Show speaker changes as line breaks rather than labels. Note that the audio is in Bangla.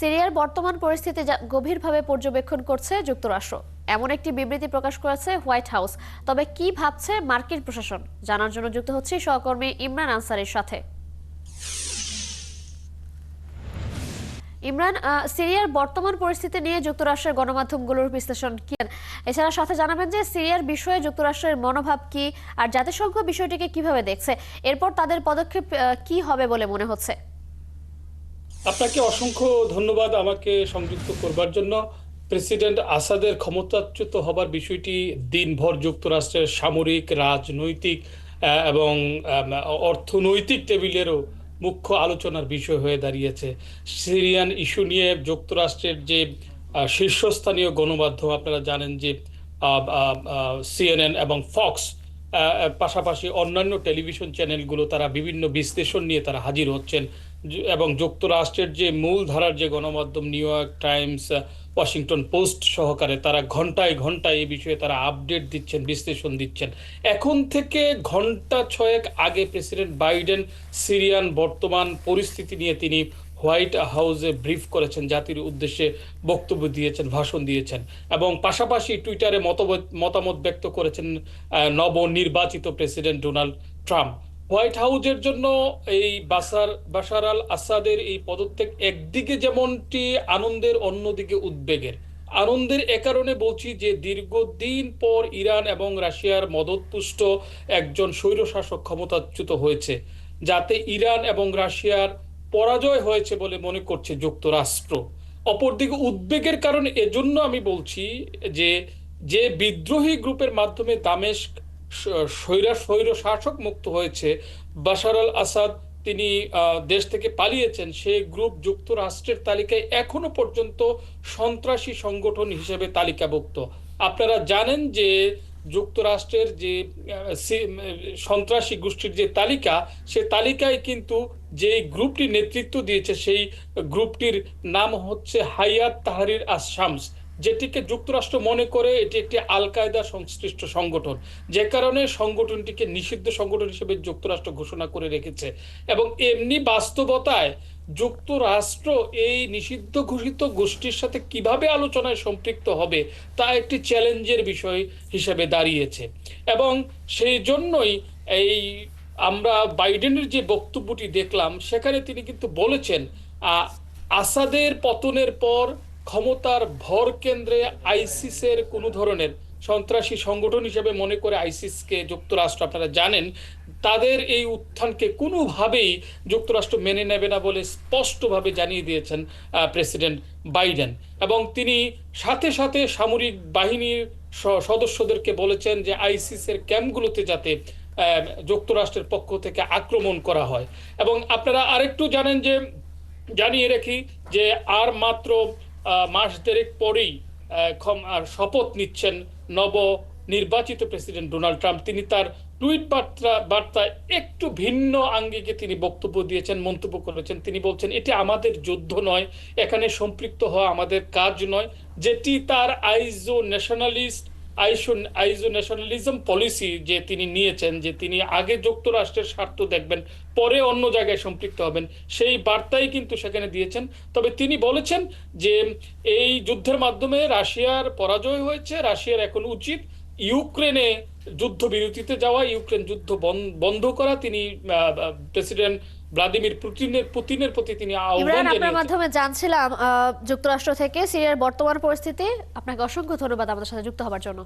সিরিয়ার বর্তমান পরিস্থিতি গভীরভাবে পর্যবেক্ষণ করছে যুক্তরাষ্ট্র, এমন একটি বিবৃতি প্রকাশ করেছে হোয়াইট হাউস। তবে কি ভাবছে মার্কিন প্রশাসন, জানার জন্য যুক্ত হচ্ছে সহকর্মী ইমরান আনসারের সাথে। ইমরান, সিরিয়ার বর্তমান পরিস্থিতি নিয়ে যুক্তরাষ্ট্রের গণমাধ্যমগুলোর বিশ্লেষণ কি? এছাড়া সাথে জানাবেন যে সিরিয়ার বিষয়ে যুক্তরাষ্ট্রের মনোভাব কি, আর জাতিসংঘ বিষয়টিকে কিভাবে দেখছে, এরপর তাদের পদক্ষেপ কি হবে বলে মনে হচ্ছে।
আপনাকে অসংখ্য ধন্যবাদ আমাকে সংযুক্ত করবার জন্য। প্রেসিডেন্ট আসাদের ক্ষমতাচ্যুত হবার বিষয়টি দিনভর যুক্তরাষ্ট্রের সামরিক, রাজনৈতিক এবং অর্থনৈতিক টেবিলেরও মুখ্য আলোচনার বিষয় হয়ে দাঁড়িয়েছে। সিরিয়ান ইস্যু নিয়ে যুক্তরাষ্ট্রের যে শীর্ষস্থানীয় গণমাধ্যম, আপনারা জানেন যে সিএনএন এবং ফক্স, পাশাপাশি অন্যান্য টেলিভিশন চ্যানেলগুলো, তারা বিভিন্ন বিশ্লেষণ নিয়ে তারা হাজির হচ্ছেন। এবং যুক্তরাষ্ট্রের যে মূল ধারার যে গণমাধ্যম new York Times, Washington post সহকারে, তারা ঘন্টায় ঘন্টায় এই বিষয়ে তারা আপডেট দিচ্ছেন, বিশ্লেষণ দিচ্ছেন। এখন থেকে ঘন্টা ছয়েক আগে প্রেসিডেন্ট বাইডেন সিরিয়ান বর্তমান পরিস্থিতি নিয়ে তিনি হোয়াইট হাউসে ব্রিফ করেছেন, জাতির উদ্দেশ্যে বক্তব্য দিয়েছেন, ভাষণ দিয়েছেন, এবং পাশাপাশি টুইটারে মতামত ব্যক্ত করেছেন নবনির্বাচিত প্রেসিডেন্ট ডোনাল্ড ট্রাম্প। হোয়াইট হাউসের জন্য এই বাশার আল আসাদের এই পদত্যাগ একদিকে যেমনটি আনন্দের, অন্যদিকে উদ্বেগের। আনন্দের এ কারণে বলছি যে দীর্ঘদিন পর ইরান এবং রাশিয়ার মদতপুষ্ট একজন স্বৈরশাসক ক্ষমতাচ্যুত হয়েছে, যাতে ইরান এবং রাশিয়ার পরাজয় হয়েছে বলে মনে করছে যুক্তরাষ্ট্র। অপরদিকে উদ্বেগের কারণ এজন্য আমি বলছি যে যে বিদ্রোহী গ্রুপের মাধ্যমে দামেস্ক স্বৈর শাসক মুক্ত হয়েছে, বাশার আল আসাদ তিনি দেশ থেকে পালিয়েছেন, সেই গ্রুপ যুক্তরাষ্ট্রের তালিকায় এখনো পর্যন্ত সন্ত্রাসী সংগঠন হিসেবে তালিকাভুক্ত। আপনারা জানেন যে যুক্তরাষ্ট্রের যে সন্ত্রাসী গোষ্ঠীর যে তালিকা, সে তালিকায় কিন্তু যে গ্রুপটি নেতৃত্ব দিয়েছে সেই গ্রুপটির নাম হচ্ছে হাইয়াত তাহরির আস শামস, যেটিকে যুক্তরাষ্ট্র মনে করে এটি একটি আল কায়দা সংশ্লিষ্ট সংগঠন, যে কারণে সংগঠনটিকে নিষিদ্ধ সংগঠন হিসেবে যুক্তরাষ্ট্র ঘোষণা করে রেখেছে। এবং এমনি বাস্তবতায় যুক্তরাষ্ট্র এই নিষিদ্ধ ঘোষিত গোষ্ঠীর সাথে কিভাবে আলোচনায় সম্পৃক্ত হবে তা একটি চ্যালেঞ্জের বিষয় হিসেবে দাঁড়িয়েছে। এবং সেই জন্যই এই আমরা বাইডেনের যে বক্তব্যটি দেখলাম, সেখানে তিনি কিন্তু বলেছেন আসাদের পতনের পর ক্ষমতার ভর কেন্দ্রে আইসিসের কোনো ধরনের সন্ত্রাসী সংগঠন হিসেবে মনে করে আইসিসকে যুক্তরাষ্ট্র, আপনারা জানেন, তাদের এই উত্থানকে কোনোভাবেই যুক্তরাষ্ট্র মেনে নেবে না বলে স্পষ্টভাবে জানিয়ে দিয়েছেন প্রেসিডেন্ট বাইডেন। এবং তিনি সাথে সাথে সামরিক বাহিনীর সদস্যদেরকে বলেছেন যে আইসিসের ক্যাম্পগুলোতে যাতে যুক্তরাষ্ট্রের পক্ষ থেকে আক্রমণ করা হয়। এবং আপনারা আরেকটু জানেন যে, জানিয়ে রাখি যে আর মাত্র মাস দেড়েক পরেই শপথ নিচ্ছেন নব নির্বাচিত প্রেসিডেন্ট ডোনাল্ড ট্রাম্প। তিনি তার টুইট বার্তায় একটু ভিন্ন আঙ্গিকে তিনি বক্তব্য দিয়েছেন, মন্তব্য করেছেন। তিনি বলছেন এটি আমাদের যুদ্ধ নয়, এখানে সম্পৃক্ত হওয়া আমাদের কাজ নয়, যেটি তার আইজো ন্যাশনালিজম পলিসি যে তিনি নিয়েছেন, যে তিনি আগে যুক্তরাষ্ট্রের স্বার্থ দেখবেন, পরে অন্য জায়গায় সম্পৃক্ত হবেন, সেই বার্তাই কিন্তু সেখানে দিয়েছেন। তবে তিনি বলেছেন যে এই যুদ্ধের মাধ্যমে রাশিয়ার পরাজয় হয়েছে, রাশিয়ার এখন উচিত ইউক্রেনে যুদ্ধবিরতিতে যাওয়া, ইউক্রেন যুদ্ধ বন্ধ করা। তিনি প্রেসিডেন্ট ভ্লাদিমির পুতিনের প্রতি তিনি আহ্বান
আপনার
জানিয়েছেন।
মাধ্যমে জানছিলাম যুক্তরাষ্ট্র থেকে সিরিয়ার বর্তমান পরিস্থিতি। আপনাকে অসংখ্য ধন্যবাদ আমাদের সাথে যুক্ত হবার জন্য।